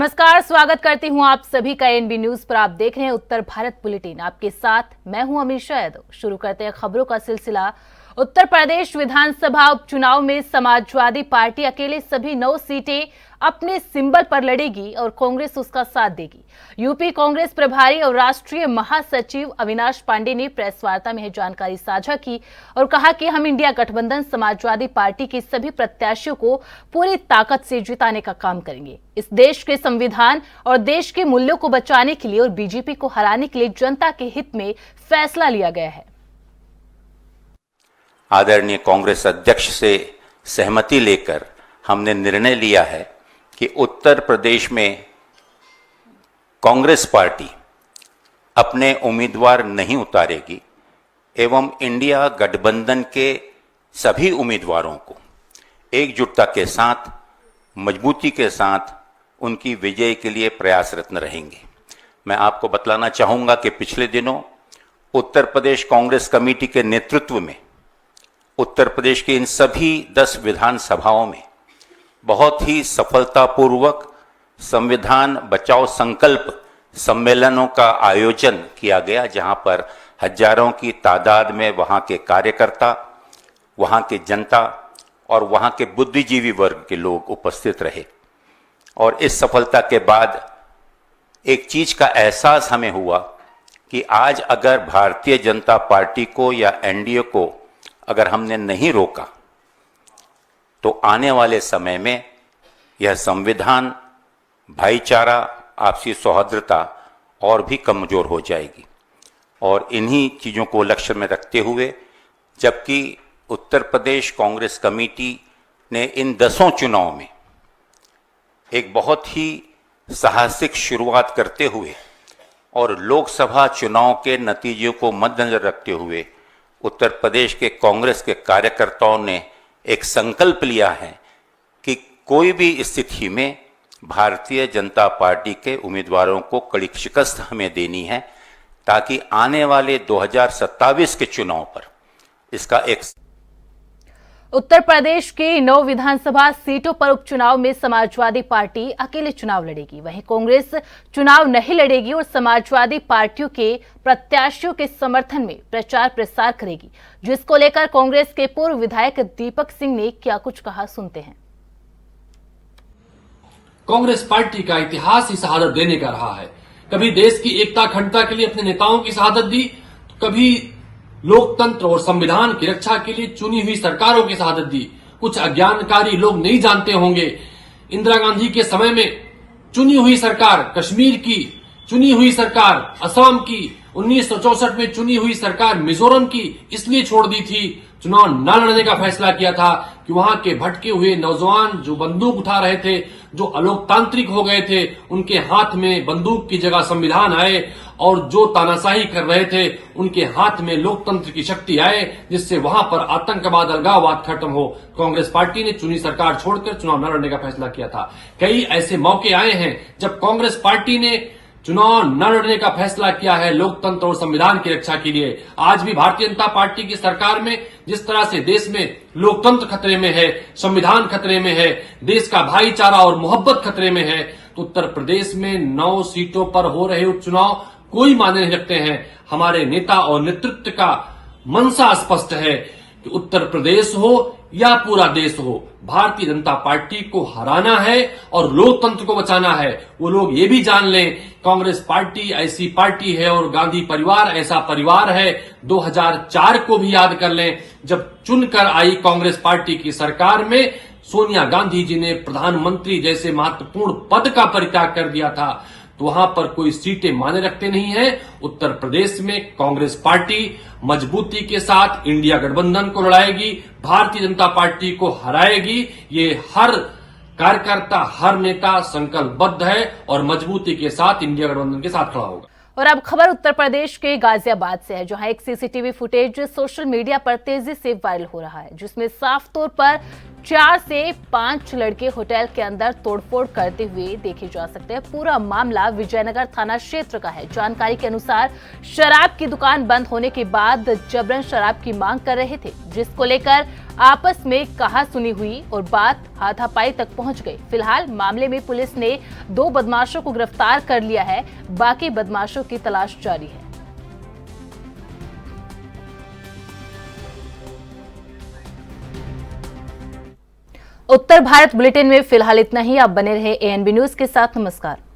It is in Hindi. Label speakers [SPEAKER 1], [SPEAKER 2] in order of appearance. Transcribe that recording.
[SPEAKER 1] नमस्कार, स्वागत करती हूं आप सभी का एनबी न्यूज पर। आप देख रहे हैं उत्तर भारत बुलेटिन। आपके साथ मैं हूं अमीषा यादव। शुरू करते हैं खबरों का सिलसिला। उत्तर प्रदेश विधानसभा उपचुनाव में समाजवादी पार्टी अकेले सभी 9 सीटें अपने सिंबल पर लड़ेगी और कांग्रेस उसका साथ देगी। यूपी कांग्रेस प्रभारी और राष्ट्रीय महासचिव अविनाश पांडे ने प्रेस वार्ता में यह जानकारी साझा की और कहा कि हम इंडिया गठबंधन समाजवादी पार्टी के सभी प्रत्याशियों को पूरी ताकत से जिताने का काम करेंगे। इस देश के संविधान और देश के मूल्यों को बचाने के लिए और बीजेपी को हराने के लिए जनता के हित में फैसला लिया गया है।
[SPEAKER 2] आदरणीय कांग्रेस अध्यक्ष से सहमति लेकर हमने निर्णय लिया है कि उत्तर प्रदेश में कांग्रेस पार्टी अपने उम्मीदवार नहीं उतारेगी एवं इंडिया गठबंधन के सभी उम्मीदवारों को एकजुटता के साथ, मजबूती के साथ उनकी विजय के लिए प्रयासरत रहेंगे। मैं आपको बतलाना चाहूंगा कि पिछले दिनों उत्तर प्रदेश कांग्रेस कमेटी के नेतृत्व में उत्तर प्रदेश के इन सभी 10 विधानसभाओं में बहुत ही सफलतापूर्वक संविधान बचाओ संकल्प सम्मेलनों का आयोजन किया गया, जहां पर हजारों की तादाद में वहां के कार्यकर्ता, वहां की जनता और वहां के बुद्धिजीवी वर्ग के लोग उपस्थित रहे। और इस सफलता के बाद एक चीज का एहसास हमें हुआ कि आज अगर भारतीय जनता पार्टी को या एनडीए को अगर हमने नहीं रोका तो आने वाले समय में यह संविधान, भाईचारा, आपसी सौहार्दता और भी कमजोर हो जाएगी। और इन्हीं चीज़ों को लक्ष्य में रखते हुए, जबकि उत्तर प्रदेश कांग्रेस कमेटी ने इन 10 चुनाव में एक बहुत ही साहसिक शुरुआत करते हुए और लोकसभा चुनाव के नतीजों को मद्देनजर रखते हुए उत्तर प्रदेश के कांग्रेस के कार्यकर्ताओं ने एक संकल्प लिया है कि कोई भी स्थिति में भारतीय जनता पार्टी के उम्मीदवारों को कड़ी शिकस्त हमें देनी है, ताकि आने वाले 2027 के चुनाव पर इसका एक।
[SPEAKER 1] उत्तर प्रदेश की 9 विधानसभा सीटों पर उपचुनाव में समाजवादी पार्टी अकेले चुनाव लड़ेगी। वहीं कांग्रेस चुनाव नहीं लड़ेगी और समाजवादी पार्टियों के प्रत्याशियों के समर्थन में प्रचार प्रसार करेगी, जिसको लेकर कांग्रेस के पूर्व विधायक दीपक सिंह ने क्या कुछ कहा, सुनते हैं।
[SPEAKER 3] कांग्रेस पार्टी का इतिहास ही शहादत देने का रहा है। कभी देश की एकता अखंडता के लिए अपने नेताओं की शहादत दी, तो कभी लोकतंत्र और संविधान की रक्षा के लिए चुनी हुई सरकारों की शहादत दी। कुछ अज्ञानकारी लोग नहीं जानते होंगे, इंदिरा गांधी के समय में चुनी हुई सरकार कश्मीर की, चुनी हुई सरकार असम की, 1964 में चुनी हुई सरकार मिजोरम की इसलिए छोड़ दी थी, चुनाव न लड़ने का फैसला किया था कि वहां के भटके हुए नौजवान जो बंदूक उठा रहे थे, जो अलोकतांत्रिक हो गए थे, उनके हाथ में बंदूक की जगह संविधान आए और जो तानाशाही कर रहे थे उनके हाथ में लोकतंत्र की शक्ति आए, जिससे वहां पर आतंकवाद, अलगाववाद खत्म हो। कांग्रेस पार्टी ने चुनी सरकार छोड़कर चुनाव न लड़ने का फैसला किया था। कई ऐसे मौके आए हैं जब कांग्रेस पार्टी ने चुनाव न लड़ने का फैसला किया है लोकतंत्र और संविधान की रक्षा के लिए। आज भी भारतीय जनता पार्टी की सरकार में जिस तरह से देश में लोकतंत्र खतरे में है, संविधान खतरे में है, देश का भाईचारा और मोहब्बत खतरे में है, तो उत्तर प्रदेश में 9 सीटों पर हो रहे उपचुनाव कोई मायने नहीं रखते हैं। हमारे नेता और नेतृत्व का मंशा स्पष्ट है कि उत्तर प्रदेश हो या पूरा देश हो, भारतीय जनता पार्टी को हराना है और लोकतंत्र को बचाना है। वो लोग ये भी जान लें, कांग्रेस पार्टी ऐसी पार्टी है और गांधी परिवार ऐसा परिवार है। 2004 को भी याद कर लें, जब चुनकर आई कांग्रेस पार्टी की सरकार में सोनिया गांधी जी ने प्रधानमंत्री जैसे महत्वपूर्ण पद का परित्याग कर दिया था, तो वहां पर कोई सीटें माने रखते नहीं है। उत्तर प्रदेश में कांग्रेस पार्टी मजबूती के साथ इंडिया गठबंधन को लड़ाएगी, भारतीय जनता पार्टी को हराएगी। ये हर कार्यकर्ता, हर नेता संकल्पबद्ध है और मजबूती के साथ इंडिया गठबंधन के साथ खड़ा होगा।
[SPEAKER 1] और अब खबर उत्तर प्रदेश के गाजियाबाद से है, जहां एक सीसीटीवी फुटेज सोशल मीडिया पर तेजी से वायरल हो रहा है, जिसमें साफ तौर पर 4 से 5 लड़के होटल के अंदर तोड़फोड़ करते हुए देखे जा सकते हैं। पूरा मामला विजयनगर थाना क्षेत्र का है। जानकारी के अनुसार शराब की दुकान बंद होने के बाद जबरन शराब की मांग कर रहे थे, जिसको लेकर आपस में कहासुनी हुई और बात हाथापाई तक पहुंच गई। फिलहाल मामले में पुलिस ने 2 बदमाशों को गिरफ्तार कर लिया है, बाकी बदमाशों की तलाश जारी है। उत्तर भारत बुलेटिन में फिलहाल इतना ही। आप बने रहे एएनबी न्यूज के साथ। नमस्कार।